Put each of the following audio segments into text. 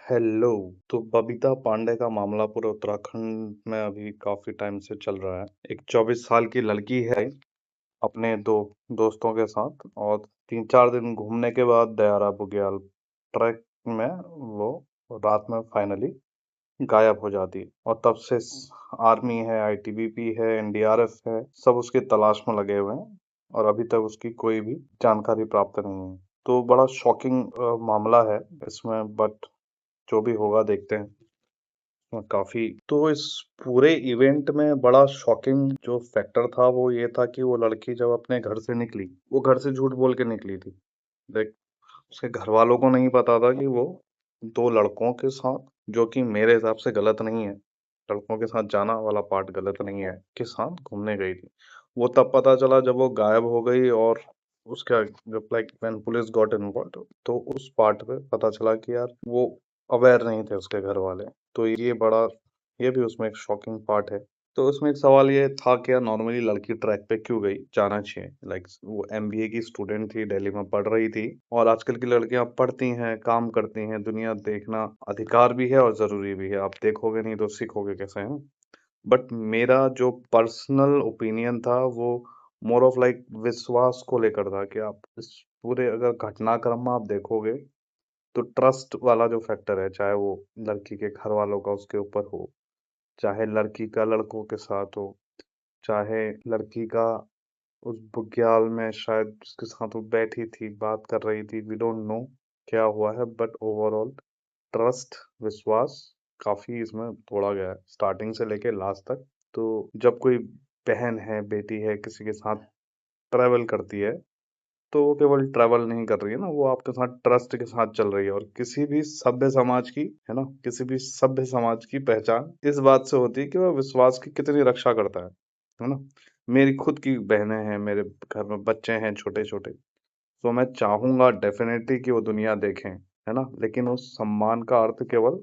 Hello. तो बबीता पांडे का मामला पूरे उत्तराखंड में अभी काफी टाइम से चल रहा है। एक 24 साल की लड़की है, अपने दो दोस्तों के साथ, और 3-4 दिन घूमने के बाद दयारा बुग्याल ट्रैक में वो रात में फाइनली गायब हो जाती है। और तब से आर्मी है, आईटीबीपी है, एनडीआरएफ है, सब उसकी तलाश में लगे हुए हैं और अभी तक उसकी कोई भी जानकारी प्राप्त नहीं है। तो बड़ा शॉकिंग मामला है इसमें, बट जो भी होगा देखते हैं। काफी तो इस पूरे इवेंट में बड़ा शॉकिंग जो फैक्टर था वो ये था कि वो लड़की जब अपने घर से निकली, वो घर से झूठ बोल के निकली थी। देख, उसके घर वालों को नहीं पता था कि वो दो लड़कों के साथ, जो कि मेरे हिसाब से गलत नहीं है, लड़कों के साथ जाना वाला पार्ट गलत नहीं है, के साथ घूमने गई थी। वो तब पता चला जब वो गायब हो गई, और उसका जब like when police got involve, तो उस पार्ट पे पता चला कि यार वो अवेयर नहीं थे उसके घर वाले। तो ये भी उसमें एक शॉकिंग पार्ट है। तो उसमें एक सवाल ये था कि यार नॉर्मली लड़की ट्रैक पे क्यों गई, जाना चाहिए। लाइक वो एमबीए की स्टूडेंट थी, दिल्ली में पढ़ रही थी, और आजकल की लड़कियां पढ़ती हैं, काम करती हैं, दुनिया देखना अधिकार भी है और जरूरी भी है। आप देखोगे नहीं तो सीखोगे कैसे, है। बट मेरा जो पर्सनल ओपिनियन था वो मोर ऑफ लाइक विश्वास को लेकर था कि आप इस पूरे अगर घटनाक्रम में आप देखोगे तो ट्रस्ट वाला जो फैक्टर है, चाहे वो लड़की के घर वालों का उसके ऊपर हो, चाहे लड़की का लड़कों के साथ हो, चाहे लड़की का उस बुग्याल में शायद जिसके साथ वो बैठी थी, बात कर रही थी, वी डोंट नो क्या हुआ है, बट ओवरऑल ट्रस्ट, विश्वास काफी इसमें तोड़ा गया है स्टार्टिंग से लेके लास्ट तक। तो जब कोई बहन है, बेटी है, किसी के साथ ट्रैवल करती है, तो वो केवल ट्रैवल नहीं कर रही है ना, वो आपके साथ ट्रस्ट के साथ चल रही है। और किसी भी सभ्य समाज की, है ना, किसी भी सभ्य समाज की पहचान इस बात से होती है कि वह विश्वास की कितनी रक्षा करता है ना। मेरी खुद की बहनें हैं, मेरे घर में बच्चे हैं छोटे छोटे, तो मैं चाहूंगा डेफिनेटली कि वो दुनिया देखें, है ना। लेकिन उस सम्मान का अर्थ केवल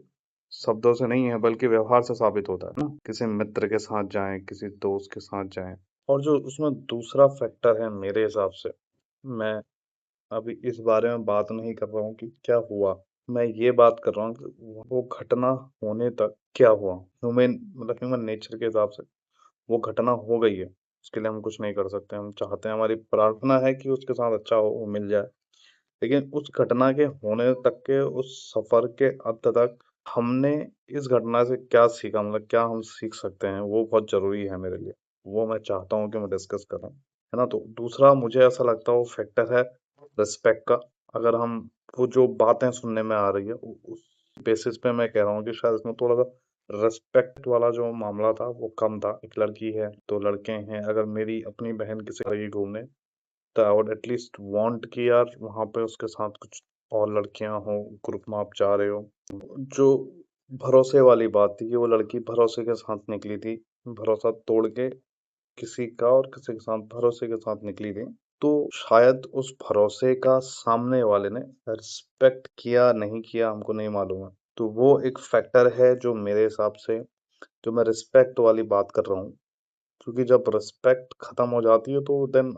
शब्दों से नहीं है, बल्कि व्यवहार से साबित होता है ना। किसी मित्र के साथ जाएं, किसी दोस्त के साथ जाएं। और जो उसमें दूसरा फैक्टर है मेरे हिसाब से, मैं अभी इस बारे में बात नहीं कर रहा हूँ कि क्या हुआ, मैं ये बात कर रहा हूँ कि वो घटना होने तक क्या हुआ। ह्यूमन नेचर के हिसाब से वो घटना हो गई है, उसके लिए हम कुछ नहीं कर सकते। हम चाहते हैं, हमारी प्रार्थना है कि उसके साथ अच्छा हो, वो मिल जाए। लेकिन उस घटना के होने तक के उस सफर के अंत तक हमने इस घटना से क्या सीखा, मतलब क्या हम सीख सकते हैं, वो बहुत जरूरी है मेरे लिए। वो मैं चाहता हूँ कि मैं डिस्कस करूँ, है ना। तो दूसरा मुझे ऐसा लगता है वो फैक्टर है रिस्पेक्ट का। अगर हम वो जो बातें सुनने में आ रही है उस बेसिस पे मैं कह रहा हूँ कि शायद इसमें थोड़ा सा रेस्पेक्ट वाला जो मामला था वो कम था। एक लड़की है, दो लड़के हैं, अगर मेरी अपनी बहन किसी लगी घूमने, तो आई वुड एटलीस्ट वांट कि यार वहां पे उसके साथ कुछ और लड़कियां हो, ग्रुप में आप जा रहे हो। जो भरोसे वाली बात थी कि वो लड़की भरोसे के साथ निकली थी, भरोसा तोड़ के किसी का और किसी के साथ भरोसे के साथ निकली थी। तो शायद उस भरोसे का सामने वाले ने रिस्पेक्ट किया नहीं किया हमको नहीं मालूम है। तो वो एक फैक्टर है जो मेरे हिसाब से, जो मैं रिस्पेक्ट वाली बात कर रहा हूँ, क्योंकि जब रिस्पेक्ट खत्म हो जाती है तो देन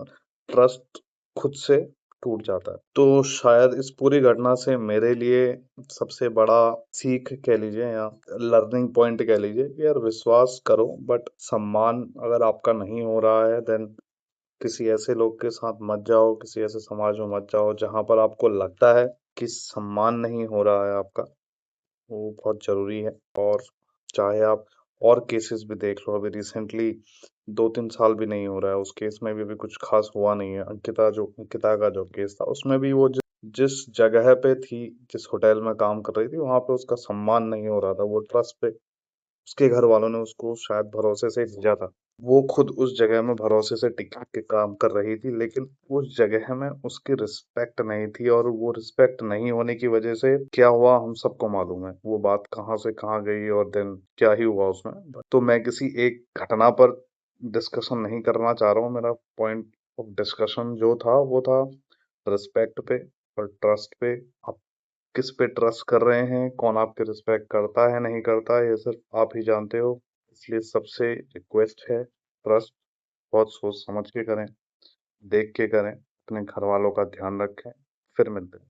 ट्रस्ट खुद से टूट जाता है। तो शायद इस पूरी घटना से मेरे लिए सबसे बड़ा सीख कह लीजिए या लर्निंग पॉइंट कह लीजिए कि यार विश्वास करो, बट सम्मान अगर आपका नहीं हो रहा है, देन किसी ऐसे लोग के साथ मत जाओ, किसी ऐसे समाज में मत जाओ जहां पर आपको लगता है कि सम्मान नहीं हो रहा है आपका। वो बहुत जरूरी है। और चाहे आप और केसेस भी देख लो, अभी रिसेंटली 2-3 साल भी नहीं हो रहा है, उस केस में भी अभी कुछ खास हुआ नहीं है। अंकिता का जो केस था उसमें भी वो जिस जगह पे थी, जिस होटल में काम कर रही थी, वहां पे उसका सम्मान नहीं हो रहा था। वो ट्रस्ट पे उसके घर वालों ने उसको शायद भरोसे से भेजा था। वो खुद उस जगह में भरोसे से टिक के काम कर रही थी, लेकिन उस जगह में उसकी रिस्पेक्ट नहीं थी, और वो रिस्पेक्ट नहीं होने की वजह से क्या हुआ हम सबको मालूम है। वो बात कहाँ से कहाँ गई और देन क्या ही हुआ उसमें। तो मैं किसी एक घटना पर डिस्कशन नहीं करना चाह रहा हूँ। मेरा पॉइंट ऑफ डिस्कशन जो था वो था रिस्पेक्ट पे और ट्रस्ट पे। आप किस पे ट्रस्ट कर रहे हैं, कौन आपके रिस्पेक्ट करता है नहीं करता है, ये सिर्फ आप ही जानते हो। इसलिए सबसे रिक्वेस्ट है, ट्रस्ट बहुत सोच समझ के करें, देख के करें, अपने घर वालों का ध्यान रखें। फिर मिलते हैं।